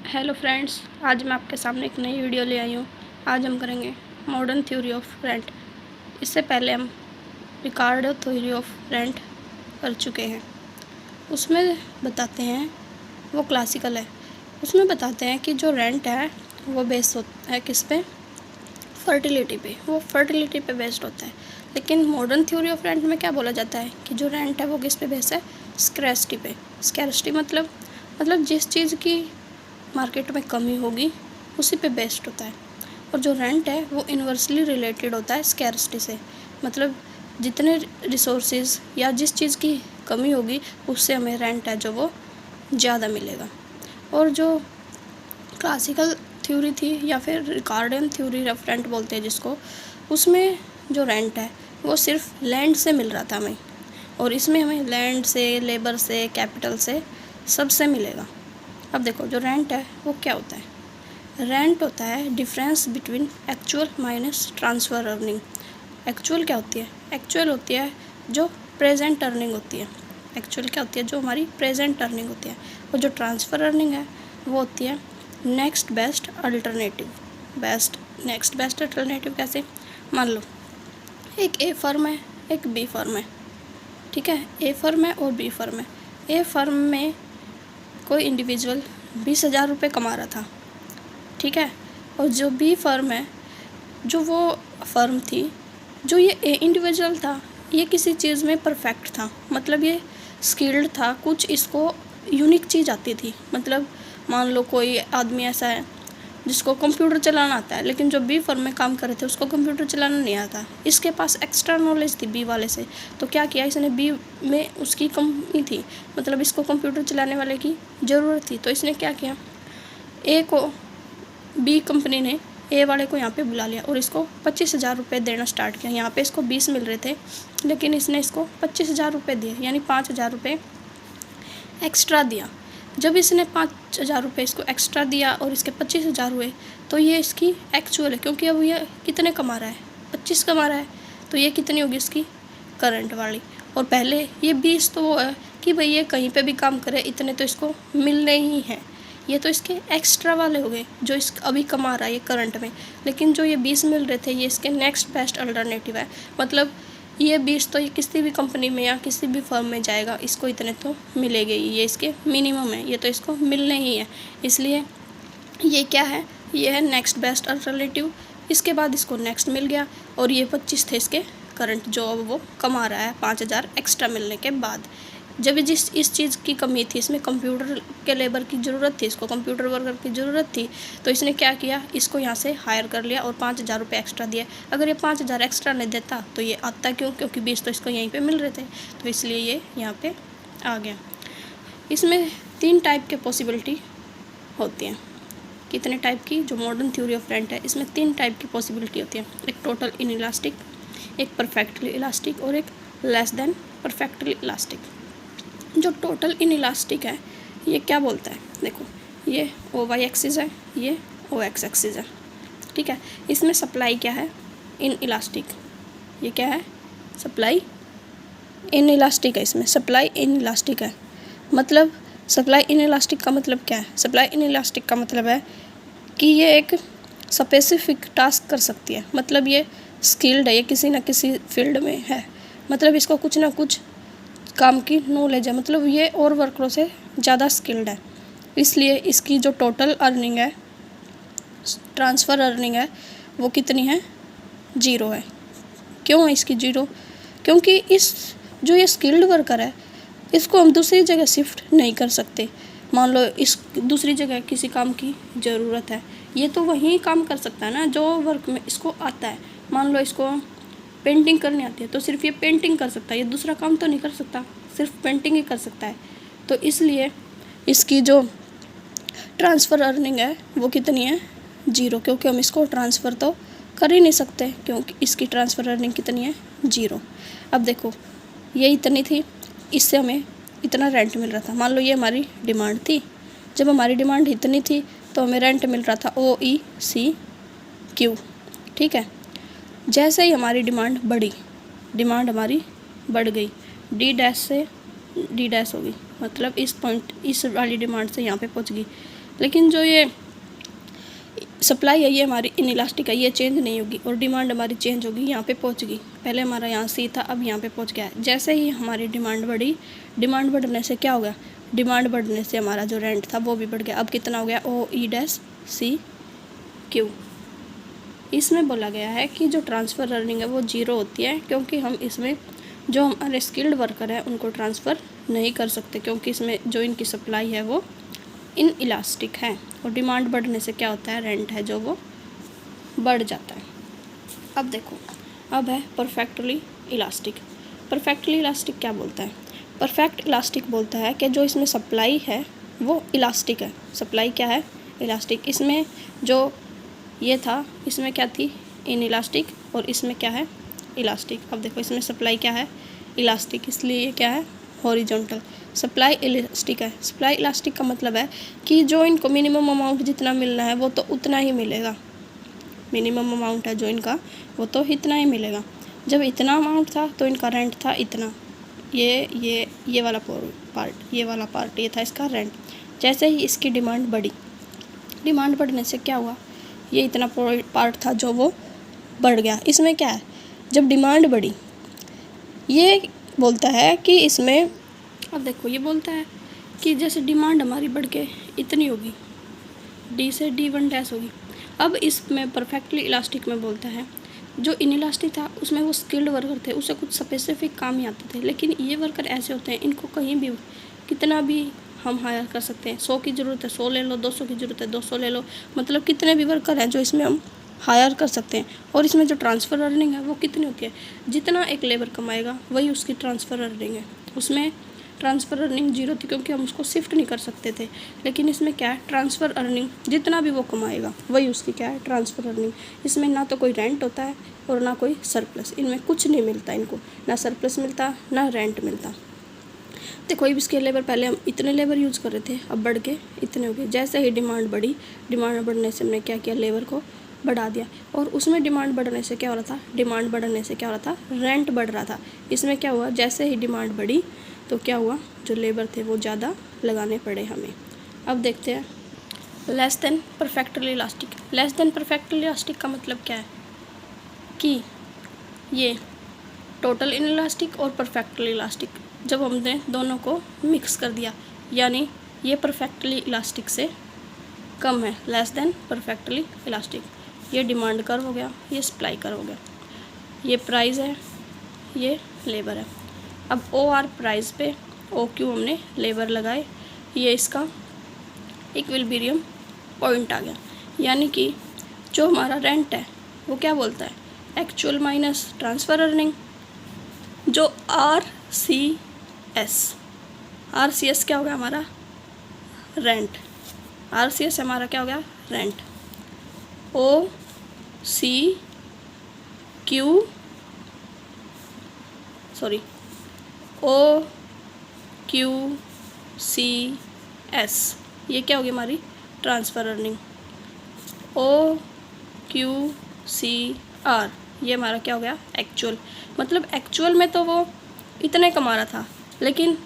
Hello friends, आज मैं आपके सामने एक नई वीडियो ले आई हूँ। आज हम करेंगे मॉडर्न थ्योरी ऑफ रेंट। इससे पहले हम रिकार्डो थ्योरी ऑफ रेंट कर चुके हैं। उसमें बताते हैं, वो क्लासिकल है, उसमें बताते हैं कि जो रेंट है वो बेस्ड होता है किस पे, फर्टिलिटी पे। वो फर्टिलिटी पे बेस्ड होता है। लेकिन मॉडर्न थ्योरी ऑफ रेंट में क्या बोला जाता है कि जो रेंट है वो किस पे बेस्ड है, स्कैरसिटी पे। स्कैरसिटी मतलब जिस चीज़ की मार्केट में कमी होगी उसी पे बेस्ड होता है। और जो रेंट है वो इन्वर्सली रिलेटेड होता है स्कैरसिटी से। मतलब जितने रिसोर्सेज या जिस चीज़ की कमी होगी उससे हमें रेंट है जो वो ज़्यादा मिलेगा। और जो क्लासिकल थ्योरी थी या फिर रिकार्डियन थ्योरी ऑफ रेंट बोलते हैं जिसको, उसमें जो रेंट है वो सिर्फ लैंड से मिल रहा था हमें, और इसमें हमें लैंड से, लेबर से, कैपिटल से, सबसे मिलेगा। अब देखो, जो रेंट है वो क्या होता है। रेंट होता है difference between actual minus transfer earning. Actual क्या होती है? एक्चुअल होती है जो प्रेजेंट अर्निंग होती है। एक्चुअल क्या होती है? जो हमारी प्रेजेंट अर्निंग होती है। और जो ट्रांसफ़र अर्निंग है वो होती है next best alternative. Next best alternative कैसे? मान लो एक ए फर्म है, एक बी फर्म है, ठीक है। ए फर्म है और बी फर्म है। ए फर्म में कोई इंडिविजुअल 20,000 रुपये कमा रहा था, ठीक है। और जो बी फर्म है, जो वो फर्म थी, जो ये इंडिविजुअल था, ये किसी चीज़ में परफेक्ट था। मतलब ये स्किल्ड था, कुछ इसको यूनिक चीज़ आती थी। मतलब मान लो कोई आदमी ऐसा है जिसको कंप्यूटर चलाना आता है, लेकिन जो बी फर्म में काम कर रहे थे उसको कंप्यूटर चलाना नहीं आता। इसके पास एक्स्ट्रा नॉलेज थी बी वाले से, तो क्या किया इसने, बी में उसकी कमी थी, मतलब इसको कंप्यूटर चलाने वाले की ज़रूरत थी, तो इसने क्या किया, ए को, बी कंपनी ने ए वाले को यहाँ पे बुला लिया और इसको 25,000 रुपये देना स्टार्ट किया। यहाँ पे इसको 20 मिल रहे थे, लेकिन इसने इसको 25,000 रुपये दिए, यानी 5,000 रुपये एक्स्ट्रा दिया। जब इसने 5,000 रुपये इसको एक्स्ट्रा दिया और इसके 25,000 हुए, तो ये इसकी एक्चुअल है, क्योंकि अब ये कितने कमा रहा है, 25 कमा रहा है, तो ये कितनी होगी इसकी करंट वाली। और पहले ये 20 तो वो है कि भाई ये कहीं पे भी काम करे इतने तो इसको मिलने ही हैं। ये तो इसके एक्स्ट्रा वाले हो गए जो इस अभी कमा रहा है ये करंट में। लेकिन जो ये 20 मिल रहे थे ये इसके नेक्स्ट बेस्ट अल्टरनेटिव है। मतलब ये 20 तो ये किसी भी कंपनी में या किसी भी फर्म में जाएगा, इसको इतने तो मिलेंगे ही, ये इसके मिनिमम है, ये तो इसको मिलने ही है। इसलिए ये क्या है, ये है नेक्स्ट बेस्ट अल्टरनेटिव। इसके बाद इसको नेक्स्ट मिल गया और ये 25 थे इसके करंट, जो अब वो कमा रहा है 5,000 एक्स्ट्रा मिलने के बाद। जब इस चीज़ की कमी थी, इसमें कंप्यूटर के लेबर की ज़रूरत थी, इसको कंप्यूटर वर्कर की ज़रूरत थी, तो इसने क्या किया, इसको यहाँ से हायर कर लिया और 5,000 रुपये एक्स्ट्रा दिया। अगर ये 5,000 एक्स्ट्रा नहीं देता तो ये आता क्यों, क्योंकि 20 तो इसको यहीं पे मिल रहे थे, तो इसलिए ये यहाँ पे आ गया। इसमें 3 टाइप के पॉसिबिलिटी होती हैं। कितने टाइप की? जो मॉडर्न थ्योरी ऑफ रेंट है इसमें 3 टाइप की पॉसिबिलिटी होती है। एक टोटल इन इलास्टिक, एक परफेक्टली इलास्टिक और एक लेस देन परफेक्टली इलास्टिक। जो टोटल इन इलास्टिक है ये क्या बोलता है, देखो ये ओ वाई एक्सिस है, ये ओ एक्स एक्सिस है, ठीक है। इसमें सप्लाई क्या है, इन इलास्टिक। ये क्या है, सप्लाई इन इलास्टिक है। इसमें सप्लाई इन इलास्टिक है। मतलब सप्लाई इन इलास्टिक का मतलब क्या है? सप्लाई इन इलास्टिक का मतलब है कि ये एक स्पेसिफिक टास्क कर सकती है। मतलब ये स्किल्ड है, ये किसी न किसी फील्ड में है, मतलब इसको कुछ ना कुछ काम की नॉलेज है, मतलब ये और वर्करों से ज़्यादा स्किल्ड है। इसलिए इसकी जो टोटल अर्निंग है, ट्रांसफ़र अर्निंग है, वो कितनी है, 0 है। क्यों है इसकी 0? क्योंकि इस जो ये स्किल्ड वर्कर है इसको हम दूसरी जगह शिफ्ट नहीं कर सकते। मान लो इस दूसरी जगह किसी काम की ज़रूरत है, ये तो वहीं काम कर सकता है ना जो वर्क में इसको आता है। मान लो इसको पेंटिंग करनी आती है तो सिर्फ ये पेंटिंग कर सकता है, ये दूसरा काम तो नहीं कर सकता, सिर्फ पेंटिंग ही कर सकता है। तो इसलिए इसकी जो ट्रांसफ़र अर्निंग है वो कितनी है, 0, क्योंकि हम इसको ट्रांसफ़र तो कर ही नहीं सकते, क्योंकि इसकी ट्रांसफ़र अर्निंग कितनी है, 0। अब देखो ये इतनी थी, इससे हमें इतना रेंट मिल रहा था। मान लो ये हमारी डिमांड थी, जब हमारी डिमांड इतनी थी तो हमें रेंट मिल रहा था OECQ, ठीक है। जैसे ही हमारी डिमांड बढ़ी, डिमांड हमारी बढ़ गई, D डैश से D डैश होगी, मतलब इस पॉइंट, इस वाली डिमांड से यहाँ पे पहुँच गई, लेकिन जो ये सप्लाई है ये हमारी इनइलास्टिक है, ये चेंज नहीं होगी और डिमांड हमारी चेंज होगी, यहाँ पे पहुँच गई। पहले हमारा यहाँ सी था, अब यहाँ पे पहुँच गया है। जैसे ही हमारी डिमांड बढ़ी, डिमांड बढ़ने से क्या हो गया, डिमांड बढ़ने से हमारा जो रेंट था वो भी बढ़ गया। अब कितना हो गया, O/E'(C)Q। इसमें बोला गया है कि जो ट्रांसफ़र अर्निंग है वो 0 होती है, क्योंकि हम इसमें जो हमारे स्किल्ड वर्कर है उनको ट्रांसफ़र नहीं कर सकते, क्योंकि इसमें जो इनकी सप्लाई है वो इनइलास्टिक है। और डिमांड बढ़ने से क्या होता है, रेंट है जो वो बढ़ जाता है। अब देखो, अब है परफेक्टली इलास्टिक। परफेक्टली इलास्टिक क्या बोलता है, परफेक्ट इलास्टिक बोलता है कि जो इसमें सप्लाई है वो इलास्टिक है। सप्लाई क्या है, इलास्टिक। इसमें जो ये था, इसमें क्या थी, इनइलास्टिक, और इसमें क्या है, इलास्टिक। अब देखो इसमें सप्लाई क्या है, इलास्टिक, इसलिए ये क्या है, हॉरिजॉन्टल। सप्लाई इलास्टिक है। सप्लाई इलास्टिक का मतलब है कि जो इनको मिनिमम अमाउंट जितना मिलना है वो तो उतना ही मिलेगा। मिनिमम अमाउंट है जो इनका वो तो इतना ही मिलेगा। जब इतना अमाउंट था तो इनका रेंट था इतना, ये वाला पार्ट, ये वाला पार्ट, ये था इसका रेंट। जैसे ही इसकी डिमांड बढ़ी, डिमांड बढ़ने से क्या हुआ, ये इतना पार्ट था जो वो बढ़ गया। इसमें क्या है, जब डिमांड बढ़ी, ये बोलता है कि इसमें, अब देखो ये बोलता है कि जैसे डिमांड हमारी बढ़ के इतनी होगी, D से D1' होगी। अब इसमें परफेक्टली इलास्टिक में बोलता है जो इनइलास्टिक था उसमें वो स्किल्ड वर्कर थे, उसे कुछ स्पेसिफिक काम ही आते थे। लेकिन ये वर्कर ऐसे होते हैं, इनको कहीं भी कितना भी हम हायर कर सकते हैं। 100 की ज़रूरत है 100 ले लो, 200 की ज़रूरत है 200 ले लो, मतलब कितने भी वर्कर हैं जो इसमें हम हायर कर सकते हैं। और इसमें जो ट्रांसफ़र अर्निंग है वो कितनी होती है, जितना एक लेबर कमाएगा वही उसकी ट्रांसफ़र अर्निंग है। उसमें ट्रांसफ़र अर्निंग 0 थी क्योंकि हम उसको शिफ्ट नहीं कर सकते थे। लेकिन इसमें क्या है, ट्रांसफ़र अर्निंग जितना भी वो कमाएगा वही उसकी क्या है, ट्रांसफ़र अर्निंग। इसमें ना तो कोई रेंट होता है और ना कोई सरप्लस, इनमें कुछ नहीं मिलता इनको, ना सरप्लस मिलता ना रेंट मिलता। देखो अब इसके लेबर, पहले हम इतने लेबर यूज़ कर रहे थे, अब बढ़ के इतने हो गए। जैसे ही डिमांड बढ़ी, डिमांड बढ़ने से हमने क्या किया, लेबर को बढ़ा दिया। और उसमें डिमांड बढ़ने से क्या हो रहा था, डिमांड बढ़ने से क्या हो रहा था, रेंट बढ़ रहा था। इसमें क्या हुआ, जैसे ही डिमांड बढ़ी तो क्या हुआ, जो लेबर थे वो ज़्यादा लगाने पड़े हमें। अब देखते हैं less than perfectly elastic. Less than perfectly elastic का मतलब क्या है कि ये टोटल इनइलास्टिक और परफेक्टली इलास्टिक, जब हमने दोनों को मिक्स कर दिया, यानी ये परफेक्टली इलास्टिक से कम है, लेस देन परफेक्टली इलास्टिक। ये डिमांड कर्व हो गया, ये सप्लाई कर्व हो गया, ये प्राइस है, ये लेबर है। अब OR प्राइस पे OQ हमने लेबर लगाए, ये इसका इक्विलिब्रियम पॉइंट आ गया। यानी कि जो हमारा रेंट है वो क्या बोलता है, एक्चुअल माइनस ट्रांसफ़र अर्निंग, जो RCS क्या हो गया हमारा, रेंट। RCS हमारा क्या हो गया, रेंट। OQCS ये क्या होगी हमारी ट्रांसफ़र अर्निंग। OQCR ये हमारा क्या हो गया, एक्चुअल। मतलब एक्चुअल में तो वो इतने कमा रहा था, लेकिन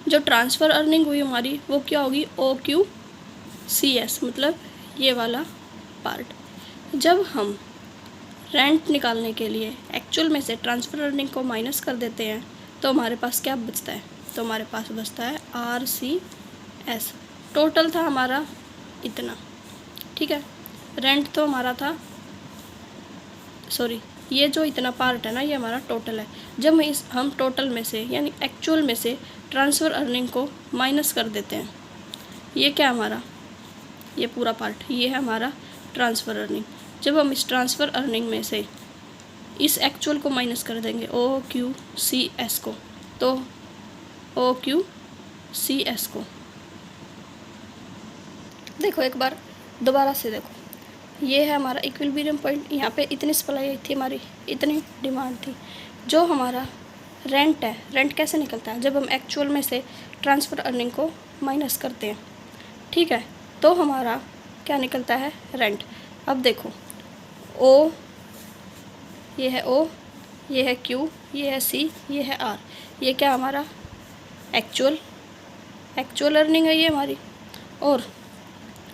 जो ट्रांसफ़र अर्निंग हुई हमारी वो क्या होगी, OQCS, मतलब ये वाला पार्ट। जब हम रेंट निकालने के लिए एक्चुअल में से ट्रांसफ़र अर्निंग को माइनस कर देते हैं तो हमारे पास क्या बचता है, तो हमारे पास बचता है RCS। टोटल था हमारा इतना, ठीक है। रेंट तो हमारा था, ये जो इतना पार्ट है ना ये हमारा टोटल है। जब हम टोटल में से यानी एक्चुअल में से ट्रांसफ़र अर्निंग को माइनस कर देते हैं, ये क्या हमारा, ये पूरा पार्ट, ये है हमारा ट्रांसफ़र अर्निंग। जब हम इस ट्रांसफ़र अर्निंग में से इस एक्चुअल को माइनस कर देंगे OQCS को, तो OQCS को देखो एक बार दोबारा से देखो, ये है हमारा इक्विलिब्रियम पॉइंट। यहाँ पे इतनी सप्लाई थी हमारी, इतनी डिमांड थी। जो हमारा रेंट है, रेंट कैसे निकलता है, जब हम एक्चुअल में से ट्रांसफ़र अर्निंग को माइनस करते हैं, ठीक है, तो हमारा क्या निकलता है, रेंट। अब देखो O, ये है O, ये है Q, ये है C, ये है R, ये क्या हमारा एक्चुअल अर्निंग है ये हमारी। और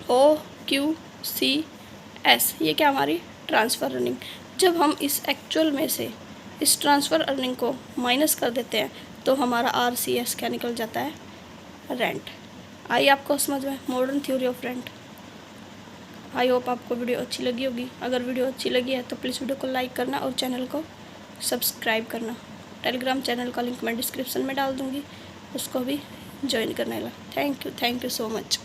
OQCS, ये क्या हमारी ट्रांसफ़र अर्निंग। जब हम इस एक्चुअल में से इस ट्रांसफ़र अर्निंग को माइनस कर देते हैं तो हमारा RCS क्या निकल जाता है, रेंट। आई आपको समझ में modern theory of rent. I hope आपको वीडियो अच्छी लगी होगी। अगर वीडियो अच्छी लगी है तो प्लीज़ वीडियो को लाइक करना और चैनल को सब्सक्राइब करना। टेलीग्राम चैनल का लिंक मैं डिस्क्रिप्शन में डाल दूँगी, उसको भी ज्वाइन करने ला। Thank you so much.